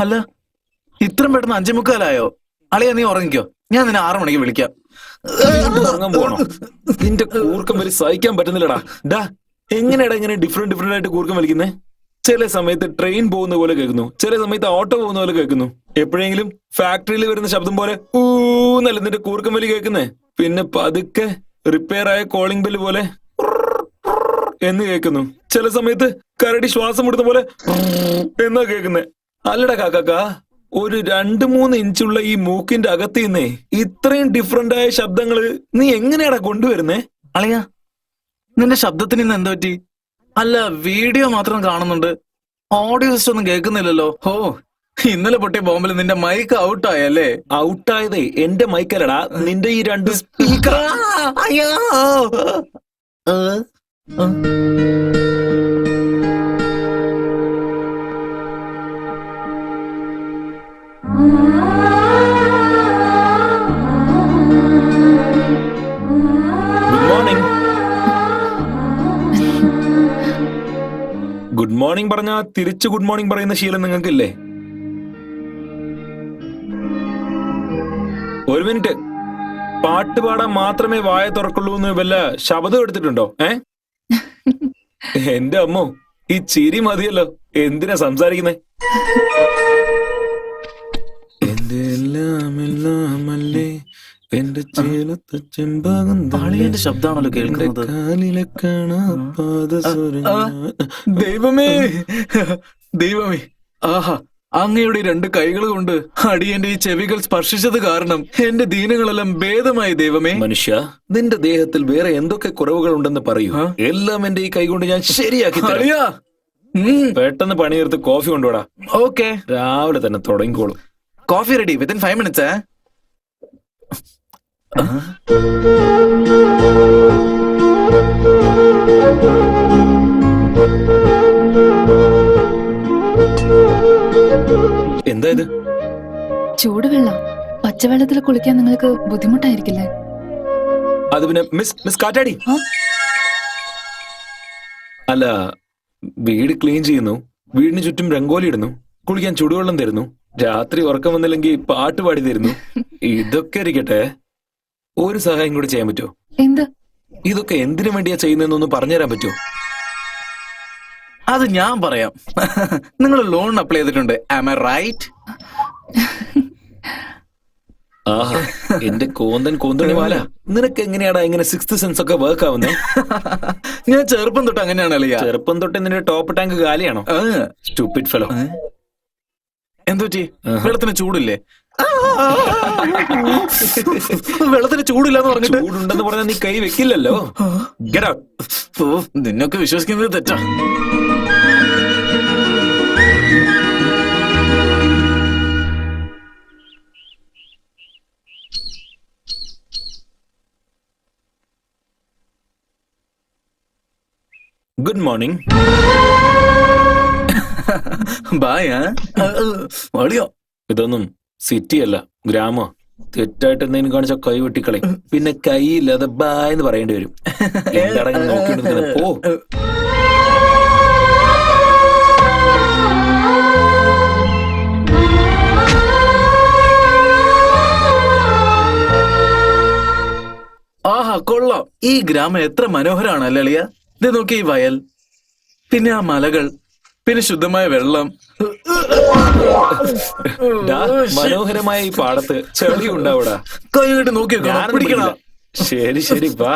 അല്ല, ഇത്രയും പെട്ടെന്ന് 5:45 അളിയാ, നീ ഉറങ്ങിക്കോ. ഞാൻ നിന്നെ 6 മണിക്ക് വിളിക്കാം. ഉറങ്ങാൻ പോകണോ? നിന്റെ കൂർക്കം വലി സഹിക്കാൻ പറ്റുന്നില്ലടാ. ഡാ, എങ്ങനെയാടാ ഇങ്ങനെ ഡിഫറെന്റ് ആയിട്ട് കൂർക്കം വലിക്കുന്നേ? ചില സമയത്ത് ട്രെയിൻ പോകുന്ന പോലെ കേൾക്കുന്നു, ചില സമയത്ത് ഓട്ടോ പോകുന്ന പോലെ കേൾക്കുന്നു. എപ്പോഴെങ്കിലും ഫാക്ടറിയിൽ വരുന്ന ശബ്ദം പോലെ ഊന്നല്ല നിന്റെ കൂർക്കം വലി കേൾക്കുന്നേ. പിന്നെ പതുക്കെ റിപ്പയർ ആയ കോളിംഗ് ബെല്ല് പോലെ എന്ന് കേൾക്കുന്നു. ചില സമയത്ത് കരടി ശ്വാസം വിടുന്ന പോലെ എന്നാ കേൾക്കുന്നേ. അല്ലടാ കാക്കാ, ഒരു 2-3 ഇഞ്ചുള്ള ഈ മൂക്കിന്റെ അകത്ത് നിന്നേ ഇത്രയും ഡിഫറെന്റ് ആയ ശബ്ദങ്ങള് നീ എങ്ങനെയാടാ കൊണ്ടുവരുന്നേ? അളിയാ, നിന്റെ ശബ്ദത്തിന് ഇന്ന് എന്താ പറ്റി? അല്ല, വീഡിയോ മാത്രം കാണുന്നുണ്ട്, ഓഡിയോ സിസ്റ്റം ഒന്നും കേൾക്കുന്നില്ലല്ലോ. ഓ, ഇന്നലെ പൊട്ടിയ ബോംബിൽ നിന്റെ മൈക്ക് ഔട്ടായല്ലേ? ഔട്ടായതേ എന്റെ മൈക്കല്ലടാ, നിന്റെ ഈ 2 സ്പീക്കർ. അയ്യോ. ഗുഡ് മോർണിംഗ് പറഞ്ഞാ തിരിച്ചു ഗുഡ് മോർണിംഗ് പറയുന്ന ശീലം നിങ്ങൾക്കില്ലേ? ഒരു മിനിറ്റ്, പാട്ട് പാടാൻ മാത്രമേ വായ തുറക്കുള്ളൂ എന്ന് വല്ല ശബ്ദം എടുത്തിട്ടുണ്ടോ? എന്റെ അമ്മോ, ഈ ചിരി മതിയല്ലോ, എന്തിനാ സംസാരിക്കുന്നേ? എന്റെ എല്ലാമല്ലേ എന്റെ ചേലത്തെ ചെമ്പാകും അളിയന്റെ ശബ്ദമാണല്ലോ കേൾക്കുന്നത്. കാലിലെ ദൈവമേ, ദൈവമേ, ആഹാ, അങ്ങയുടെ 2 കൈകൾ കൊണ്ട് അടിയന്റെ ഈ ചെവികൾ സ്പർശിച്ചത് കാരണം എന്റെ ദീനങ്ങളെല്ലാം ഭേദമായി. ദൈവമേ, മനുഷ്യ, നിന്റെ ദേഹത്തിൽ വേറെ എന്തൊക്കെ കുറവുകൾ ഉണ്ടെന്ന് പറയൂ. എല്ലാം എന്റെ ഈ കൈ കൊണ്ട് ഞാൻ ശരിയാക്കി തരാം. പെട്ടെന്ന് പണിയെടുത്ത് കോഫി കൊണ്ടുപോടാ. ഓക്കെ, രാവിലെ തന്നെ തുടങ്ങിക്കോളും. Coffee ready within 5 minutes. എന്താ ഇത്? ചൂടുവെള്ളം. പച്ചവെള്ളത്തിൽ കുളിക്കാൻ നിങ്ങൾക്ക് ബുദ്ധിമുട്ടായിരിക്കില്ലേ? അത് പിന്നെ മിസ് കാറ്റാടി. അല്ല, വീട് ക്ലീൻ ചെയ്യുന്നു, വീടിന് ചുറ്റും രംഗോലി ഇടുന്നു, കുളിക്കാൻ ചൂടുവെള്ളം തരുന്നു, രാത്രി ഉറക്കം വന്നില്ലെങ്കിൽ പാട്ട് പാടി തരുന്നു. ഇതൊക്കെ ഇരിക്കട്ടെ, ഒരു സഹായം കൂടി ചെയ്യാൻ പറ്റുമോ? എന്ത്? ഇതൊക്കെ എന്തിനു വേണ്ടിയാ ചെയ്യുന്നതെന്നൊന്ന് പറഞ്ഞുതരാൻ പറ്റുമോ? അത് ഞാൻ പറയാം. നിങ്ങൾ ലോൺ അപ്ലൈ ചെയ്തിട്ടുണ്ട്, ആം ഐ റൈറ്റ്? ആഹാ, എന്റെ കോന്തണി വാല, നിനക്ക് എങ്ങനെയാടാ ഇങ്ങനെ 6th സെൻസ് ഒക്കെ വർക്ക് ആവുന്നേ? ഞാൻ ചെറുപ്പം തൊട്ട് അങ്ങനെയാണ് അളിയാ. ചെറുപ്പം തൊട്ട് നിന്റെ ടോപ്പ് ടാങ്ക് കാലിയാണോ? Stupid fellow. എന്തുപറ്റി? വെള്ളത്തിന് ചൂടില്ലേ? വെള്ളത്തിന് ചൂടില്ലെന്ന് പറഞ്ഞിട്ട് ചൂടുണ്ടെന്ന് പറഞ്ഞാൽ നീ കൈ വെക്കില്ലല്ലോ. Get out. നിന്നൊക്കെ വിശ്വസിക്കുന്നത് തെറ്റാ. Good morning. ബായ്. ഓടിയോ? ഇതൊന്നും സിറ്റി അല്ല, ഗ്രാമോ. തെറ്റായിട്ട് എന്തെങ്കിലും കാണിച്ച കൈ വെട്ടിക്കളയും. പിന്നെ കൈയില്ലാതെ ബായ് എന്ന് പറയേണ്ടി വരും. എന്താടാ നോക്കിയിട്ട് പോ. ആഹാ, കൊള്ളാം. ഈ ഗ്രാമം എത്ര മനോഹരമാണ് അല്ലേ അളിയ? ഇത് നോക്കി, ഈ വയൽ, പിന്നെ ആ മലകൾ, പിന്നെ ശുദ്ധമായ വെള്ളം. മനോഹരമായ ഈ പാടത്ത് ചെളി ഉണ്ടാവൂടാ. കൈ കിട്ടി നോക്കിയോ, പിടിക്കണം. ശരി വാ.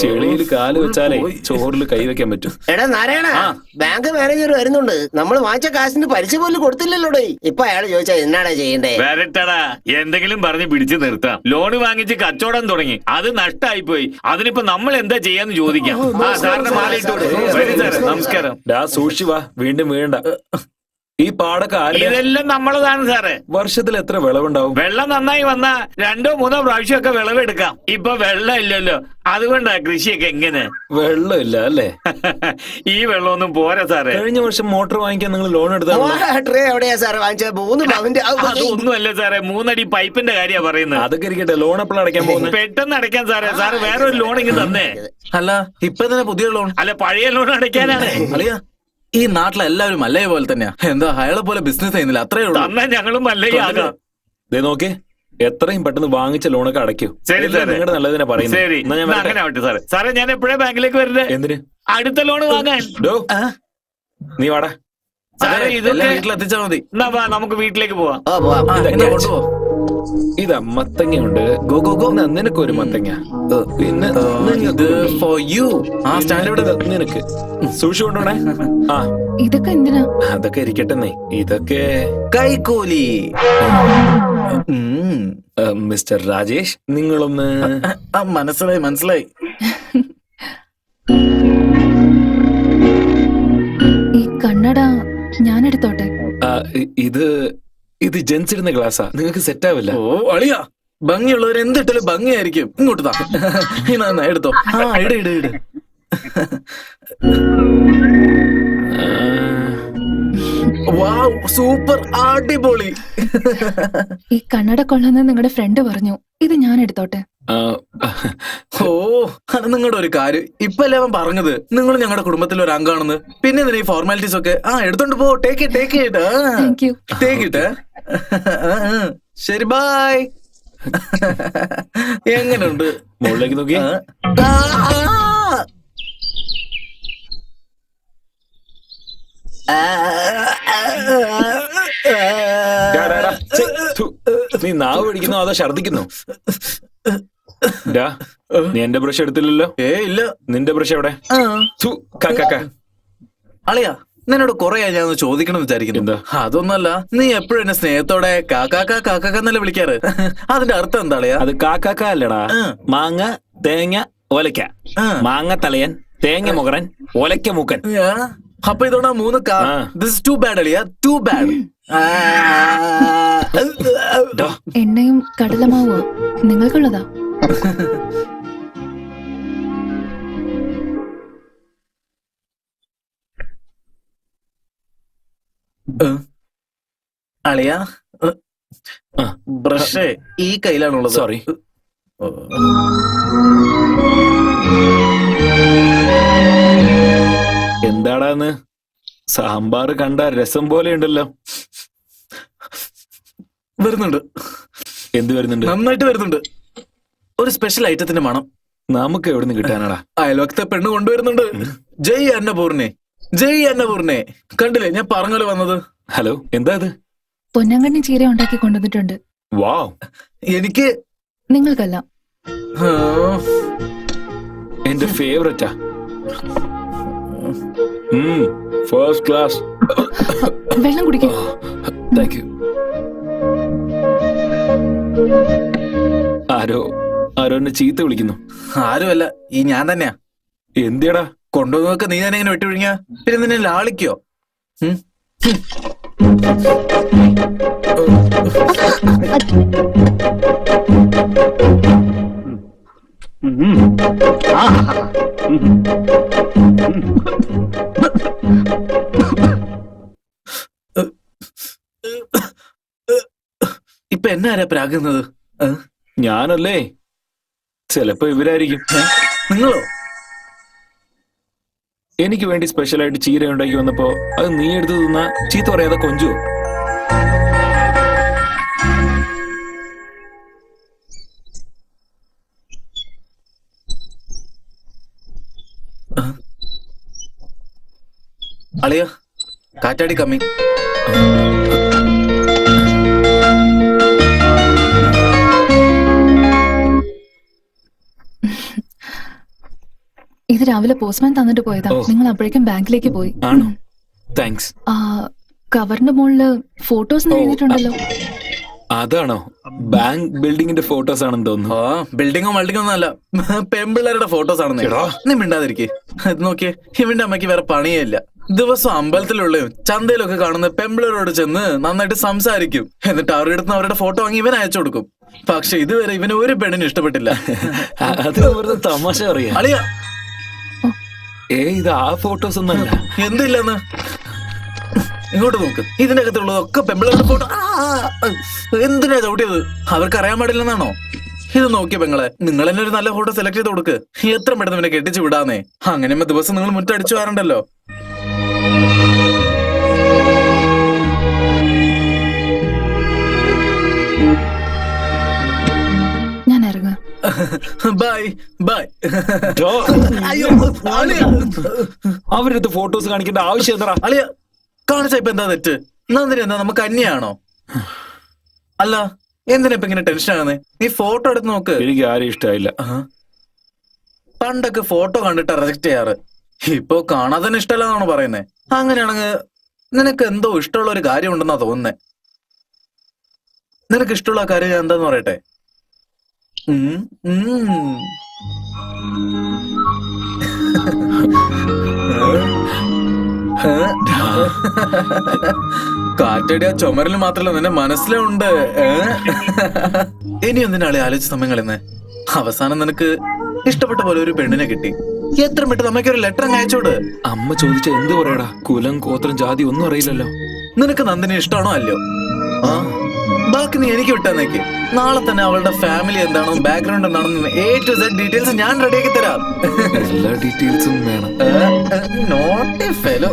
ചെളിയിൽ കാല് വെച്ചാലേ ചോറിൽ കൈവയ്ക്കാൻ പറ്റും. എടാ നാരായണ, ബാങ്ക് മാനേജർ വരുന്നുണ്ട്. നമ്മൾ വാങ്ങിച്ച കാശിന് പലിശ പോലും കൊടുത്തില്ലല്ലോടേ. ഇപ്പൊ അയാൾ ചോദിച്ചാ എന്നാടാ ചെയ്യണ്ടേ? വരട്ടടാ, എന്തെങ്കിലും പറഞ്ഞ് പിടിച്ചു നിർത്താം. ലോണ് വാങ്ങിച്ച് കച്ചവടം തുടങ്ങി, അത് നഷ്ടമായി പോയി. അതിനിപ്പോ നമ്മൾ എന്താ ചെയ്യാന്ന് ചോദിക്കാം. സാറിന്റെ മാലയിട്ടോട്. നമസ്കാരം. സൂക്ഷിച്ചു വാ, വീണ്ടും വീഴണ്ട. ഈ പാടൊക്കെ ആരുടെ? ഇതെല്ലാം നമ്മളതാണ് സാറേ. വർഷത്തിൽ എത്ര വിളവുണ്ടാവും? വെള്ളം നന്നായി വന്നാ 2 3 പ്രാവശ്യമൊക്കെ വിളവെടുക്കാം. ഇപ്പൊ വെള്ളം ഇല്ലല്ലോ, അതുകൊണ്ടാ കൃഷിയൊക്കെ എങ്ങനെ. വെള്ളമില്ല അല്ലേ? ഈ വെള്ളമൊന്നും പോരാ സാറേ. കഴിഞ്ഞ വർഷം മോട്ടോർ വാങ്ങിക്കാൻ നിങ്ങൾ ലോൺ എടുത്താണോ? ട്രേ എവിടെയാ സാർ വാങ്ങിച്ചത്? 3 പവന്റെ അതൊന്നുമല്ല സാറേ, 3 അടി പൈപ്പിന്റെ കാര്യ പറയുന്നത്. അതൊക്കെ ഇരിക്കട്ടെ, ലോൺ എപ്പോഴും അടയ്ക്കാൻ പോകുന്നത്? പെട്ടെന്ന് അടയ്ക്കാൻ സാറേ. സാറ് വേറൊരു ലോൺ ഇങ്ങ് തന്നേ. അല്ല ഇപ്പൊ തന്നെ പുതിയ ലോൺ? അല്ല, പഴയ ലോൺ അടയ്ക്കാനാണ്. അളിയ ഈ നാട്ടിലെ എല്ലാവരും മല്ലയെ പോലെ തന്നെയാ. എന്താ അയാളെ പോലെ ബിസിനസ് ചെയ്യുന്നില്ല, അത്രേ ഉള്ളൂ. തന്നാ ഞങ്ങളും മല്ലയാകാം. ദേ നോക്കേ, എത്രയും പെട്ടെന്ന് വാങ്ങിച്ച ലോണൊക്കെ അടയ്ക്കൂ. ശരി എല്ലാം സാറേ. നിങ്ങളുടെ നല്ലതിനെ പറയുന്നത്. ശരി, എന്നാ ഞാൻ എന്നാ വരട്ടെ. അങ്ങനെ ആവട്ടെ സാറേ. സാറേ ഞാൻ എപ്പോഴാ ബാങ്കിലേക്ക് വരണ്ടേ? എന്തിന്? അടുത്ത ലോൺ വാങ്ങാൻ. ഡോ, ആ? നീ വാടാ. സാറേ അതെ, ഇതൊക്കെ എല്ലാം വീട്ടിലെത്തിച്ചാ മതി. എന്നാ വാ, നമുക്ക് വീട്ടിലേക്ക് പോവാം. ആ, എന്നാ കൊണ്ടുപോ. ഇതാ മത്തങ്ങയുണ്ട്. Go go go. എന്നാ നിനക്കൊരു മത്തങ്ങ. പിന്നെ ഇത് നിങ്ങൾക്ക് ഫോർ യു. ആ സ്റ്റാൻഡ് ഇവിടെ. ഇത് നിനക്ക് സൂക്ഷിച്ചു കൊണ്ടോണേ. ആ, ഇതൊക്കെ എന്തിനാ? അതൊക്കെ ഇരിക്കട്ടെന്നേ. ഇതൊക്കെ കൈക്കൂലി. മിസ്റ്റർ രാജേഷ്, നിങ്ങളൊന്ന് മനസ്സിലായി മനസ്സിലായി. ഈ കണ്ണട ഞാൻ എടുത്തോട്ടെ? ആ, ഇത് ജെൻസ് ഇടുന്ന ഗ്ലാസ്സാ, നിങ്ങൾക്ക് സെറ്റ് ആവില്ല. ഓ അളിയ, ഭംഗിയുള്ളവർ എന്തിട്ടാലും ഭംഗിയായിരിക്കും. ഇങ്ങോട്ട് താ. ഇന്നാ എടുത്തോ. ആ ഇട് ഇട് ഇട്. വാവ്, സൂപ്പർ, അടിപൊളി. ഈ കണ്ണട കൊള്ളാന്ന് നിങ്ങളുടെ ഫ്രണ്ട് പറഞ്ഞു. ഇത് ഞാൻ എടുത്തോട്ടെ? ഓ, അത് നിങ്ങളുടെ ഒരു കാര്യം. ഇപ്പല്ലേ അവൻ പറഞ്ഞത് നിങ്ങൾ ഞങ്ങളുടെ കുടുംബത്തിലെ ഒരു അംഗമാണെന്ന്. പിന്നെ എന്തിനാ ഈ ഫോർമാലിറ്റീസ് ഒക്കെ? ആ എടുത്തോണ്ട് പോ. ടേക്ക് ഇട്ട് താങ്ക് യു. ടേക്ക് ഇട്ട്. ശരി, ബൈ. എങ്ങനെയുണ്ട്? മുകളിലേക്ക് നോക്കി. ഡാ, ഡാ, ഡാ. ഛെ, ഥു. നീ നാവ് പിടിക്കുന്നോ അതോ ഛർദിക്കുന്നോ? ഡാ, നീ എന്റെ ബ്രഷ് എടുത്തില്ലല്ലോ. ഇല്ല. നിന്റെ ബ്രഷ് എവിടെ? ഥു, അളിയാ, നിന്നോട് കൊറേ ഞാൻ ഒന്ന് ചോദിക്കണം വിചാരിക്കുന്നു. എന്താ? അതൊന്നല്ല, നീ എപ്പോഴും എന്നെ സ്നേഹത്തോടെ കാക്കാന്നല്ലേ വിളിക്കാറ്. അതിന്റെ അർത്ഥം എന്താ അളിയാ? അത് കാക്കാക്ക അല്ലടാ. മാങ്ങ തേങ്ങ ഒലക്ക. ആ. മാങ്ങ തലയൻ, തേങ്ങ മുകറൻ, ഒലക്ക മൂക്കൻ. ആ, അപ്പൊ ഇതോടാ 3 കാ. ആ. ദിസ് ഇസ് ടു ബാഡ് അളിയാ, ടു ബാഡ്. എണ്ണയും കടലമാവോ നിങ്ങൾക്കുള്ളതാ? അളിയാ, ആ. ബ്രഷ് ഈ കയ്യിലാണുള്ളത്. സോറി. എന്താടാന്ന്? സാമ്പാർ കണ്ട രസം പോലെ ഉണ്ടല്ലോ. വരുന്നുണ്ട്. എന്ത് വരുന്നുണ്ട്? നന്നായിട്ട് വരുന്നുണ്ട്. ഒരു സ്പെഷ്യൽ ഐറ്റത്തിന്റെ മണം. നമുക്ക് എവിടെ നിന്ന് കിട്ടാനാടാ? അയൽവക്കത്തെ പെണ്ണ് കൊണ്ടുവരുന്നുണ്ട്. ജയ് അന്നപൂർണെ, ജയ് അന്നപൂർണെ. കണ്ടില്ലേ ഞാൻ പറഞ്ഞല്ലോ വന്നത്. ഹലോ, എന്താ ഇത്? പൊന്നങ്കണ്ണി ചീര ഉണ്ടാക്കി കൊണ്ടുവന്നിട്ടുണ്ട്. വാവ്, എനിക്ക് നിങ്ങൾക്കല്ല. ആ, എന്റെ ഫേവറേറ്റാ. First class. വെള്ളം കുടിക്കും. Thank you. ആരോ എന്നെ ചീത്ത വിളിക്കുന്നു. ആരുമല്ല, ഈ ഞാൻ തന്നെയാ. എന്തിയടാ? കൊണ്ടുവന്നൊക്കെ നീ തന്നെ എങ്ങനെ വെട്ടിവിഴിഞ്ഞ? പിന്നെ നിന്നെ ലാളിക്കോ? ഇപ്പൊ എന്നാരാ പ്രാകുന്നത്? ഞാനല്ലേ? ചിലപ്പോ ഇവരായിരിക്കും. നിങ്ങളോ? എനിക്ക് വേണ്ടി സ്പെഷ്യലായിട്ട് ചീര ഉണ്ടാക്കി വന്നപ്പോ അത് നീ എടുത്ത് തിന്നാ ചീത്ത പറയാതെ കൊഞ്ചു. അളിയ, കാറ്റാടി കമ്മി. ഇത് രാവിലെ പോസ്റ്റ്മാൻ തന്നിട്ട് പോയതാ. നിങ്ങൾ അപ്പോഴേക്കും ബാങ്കിലേക്ക് പോയി. ആണോ? താങ്ക്സ്. കവറിന്റെ മുകളില് ഫോട്ടോസ് എഴുതിയിട്ടുണ്ടല്ലോ. അതാണോ ബാങ്ക് ബിൽഡിങ്ങിന്റെ ഫോട്ടോസ് ആണെന്ന് തോന്നുന്നു. ആ ബിൽഡിങ്ങോ മൾഡിങ്ങോ ഒന്നും അല്ല, പെമ്പിള്ളേരുടെ ഫോട്ടോസ് ആണെന്ന്. എടാ. നീ മിണ്ടാതിരിക്കേ. ഇത് നോക്കിയേ, ഇവന്റെ അമ്മയ്ക്ക് വേറെ പണിയേ ഇല്ല. ദിവസം അമ്പലത്തിലുള്ളയും ചന്തയിലൊക്കെ കാണുന്ന പെമ്പിളരോട് ചെന്ന് നന്നായിട്ട് സംസാരിക്കും. എന്നിട്ട് അവരുടെ അടുത്ത് അവരുടെ ഫോട്ടോ വാങ്ങി ഇവൻ അയച്ചു കൊടുക്കും. പക്ഷെ ഇതുവരെ ഇവന് ഒരു പെണ്ണിന് ഇഷ്ടപ്പെട്ടില്ല. അത് വെറുതെ തമാശ അറിയാം. അളിയ ഇത് ആ ഫോട്ടോസ് ഒന്നല്ല. എന്തില്ലെന്ന് ഇങ്ങോട്ട് നോക്ക്. ഇതിന്റെ അകത്തുള്ളതൊക്കെ പെമ്പിളരുടെ ഫോട്ടോ. എന്തിനാ ചവിട്ടിയത്? അവർക്ക് അറിയാൻ പാടില്ലെന്നാണോ? ഇത് നോക്കിയ പെങ്ങളെ, നിങ്ങൾ തന്നെ ഒരു നല്ല ഫോട്ടോ സെലക്ട് ചെയ്ത് കൊടുക്ക്. എത്ര പെട്ടെന്ന് ഇവനെ കെട്ടിച്ചു വിടാന്നേ. അങ്ങനെ ദിവസം നിങ്ങൾ മുറ്റടിച്ചു വരണ്ടല്ലോ. ഞാൻ ഇറങ്ങാം. Bye bye. ഡോ, അയ്യോ അളിയ, അവരടുത്ത് ഫോട്ടോസ് കാണിക്കേണ്ട ആവശ്യം എന്താ? അളിയ കാണിച്ച ഇപ്പൊ എന്താ തെറ്റ്? നന്ദിനി എന്താ നമുക്ക് അന്യാണോ? അല്ല എന്തിനാ ഇപ്പൊ ഇങ്ങനെ ടെൻഷൻ ആകുന്നേ? നീ ഫോട്ടോ എടുത്ത് നോക്ക്. എനിക്ക് ആരും ഇഷ്ടമായില്ല. പണ്ടൊക്കെ ഫോട്ടോ കണ്ടിട്ട് റിജക്ട് ചെയ്യാറ്, ഇപ്പൊ കാണാതെ തന്നെ ഇഷ്ടമല്ലെന്നാണോ പറയുന്നേ? അങ്ങനെയാണെങ്കിൽ നിനക്ക് എന്തോ ഇഷ്ടമുള്ള ഒരു കാര്യം ഉണ്ടെന്നാ തോന്നുന്നേ. നിനക്ക് ഇഷ്ടമുള്ള കാര്യം ഞാൻ എന്താന്ന് പറയട്ടെ? കാറ്റടിയ ചുമരിൽ മാത്രമല്ല നിന്റെ മനസ്സിലുണ്ട്. ഇനി എന്തിനാളെ ആലോചിച്ച സമയം കളയുന്നേ? അവസാനം നിനക്ക് ഇഷ്ടപ്പെട്ട പോലെ ഒരു പെണ്ണിനെ കിട്ടി. എത്ര പെട്ടെന്ന് അമ്മയ്ക്ക് ഒരു ലെറ്റർ അയച്ചോട്. അമ്മ ചോദിച്ച എന്ത് പറയടാ? കുലം ഗോത്രം ജാതി ഒന്നും അറിയില്ലല്ലോ. നിനക്ക് നന്ദിനെ ഇഷ്ടമാണോ അല്ലയോ? ആ ബാക്കി നീ എനിക്ക് വിട്ടാന്നേക്ക്. നാളെ തന്നെ അവളുടെ ഫാമിലി എന്താണെന്നും ബാക്ക്ഗ്രൗണ്ട് എന്താണെന്നും A to Z ഡീറ്റെയിൽസ് ഞാൻ റെഡിയാക്കി തരാം. എല്ലാ ഡീറ്റെയിൽസും വേണം. Not a fellow.